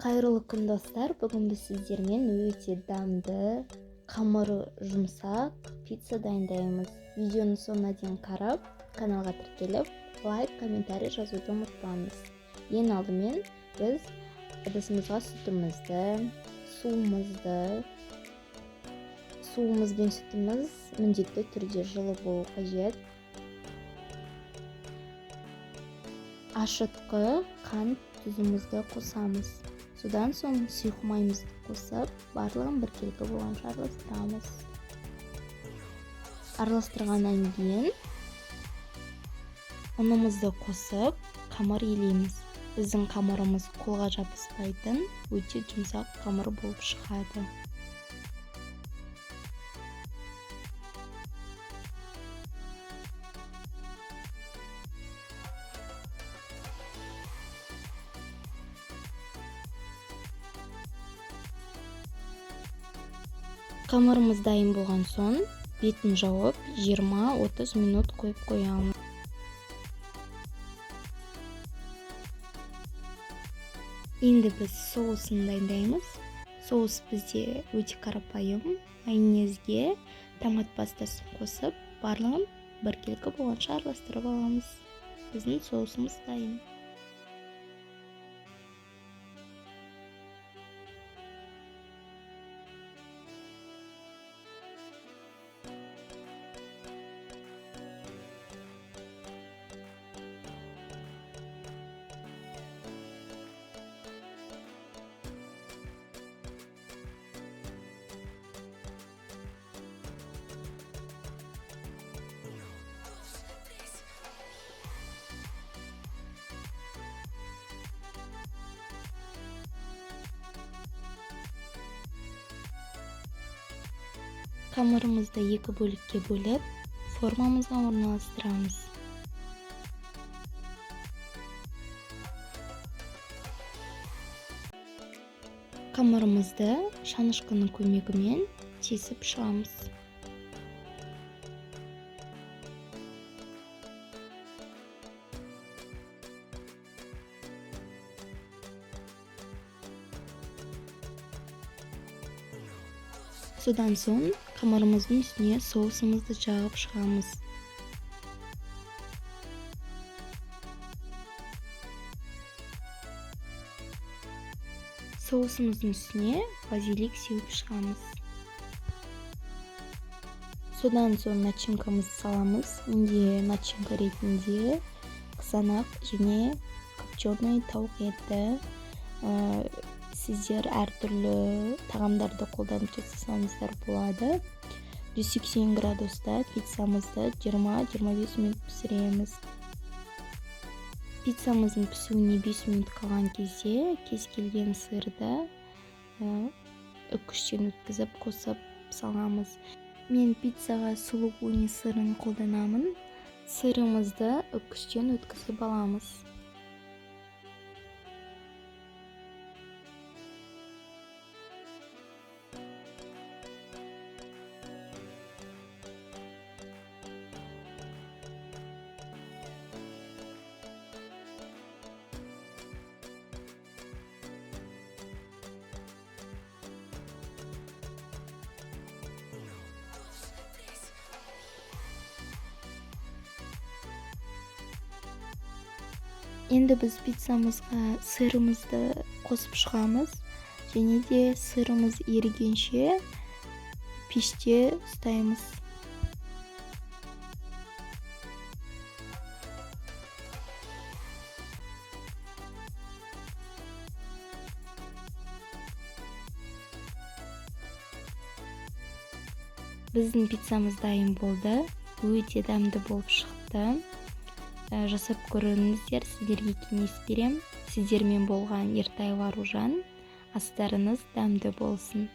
Кайрылы күн достар, бүгін біз сіздермен өте дамды, қамыры жұмсақ пицца дайындаймыз. Видеоны соңына дейін қарап, каналға тіркеліп, лайк, комментарий жазуды ұмытпаңыз. Ең алдымен біз ыдысымызға суымыз бен сүтіміз міндетті түрде жылы болу қажет. Ашытқы, қант, тұзымызды қосамыз. Содан соң сұйық майымызды қосып, барлығын біркелкі болғанша араластырамыз. Араластырғаннан кейін ұнымызды қосып, қамыр елейміз. Біздің қамырымыз қолға жабыспайтын, өте жұмсақ қамыр болып шығады. Қамырымыз дайын болған соң, бетін жауып 20-30 минут қойып қоямыз. Енді біз соусын дайындаймыз. Соус бізде өте қарапайым. Майонезге томат пастасын қосып, барлығын біркелкі болғанша араластырып аламыз. Біздің соусымыз дайын. Қамырымызды екі бөлікке бөліп, формамызға орналастырамыз. Қамырымызды шанышқының көмегімен тесіп шығамыз. Содан соң қамырымыздың үстіне соусымызды жағып шығамыз. Соусымыздың үстіне базилик сеуіп шығамыз. Содан соң начинкамызды саламыз. Менде начинка ретінде қызанақ және копченый тауық еті. Сіздер әртүрлі тағамдарды қолданып жасасаңыздар болады. 180 градуста пиццамызды 20-25 минут пісіреміз. Пиццамыздың пісуіне 5 минут қалған кезде кез келген сырды үккіштен өткізіп қосып саламыз. Мен пиццаға сулугуни сырын қолданамын. Сырымызды үккіштен өткізіп аламыз. Енді біз пиццамызға сырымызды қосып шығамыз. Және де сырымыз ерігенше пеште ұстаймыз. Біздің пиццамыз дайын болды. Өте дәмді болып шықты. Жасап көріңіздер, сіздерге кеңес берем. Сіздермен болған Ертаева Аружан. Астарыңыз дәмді болсын.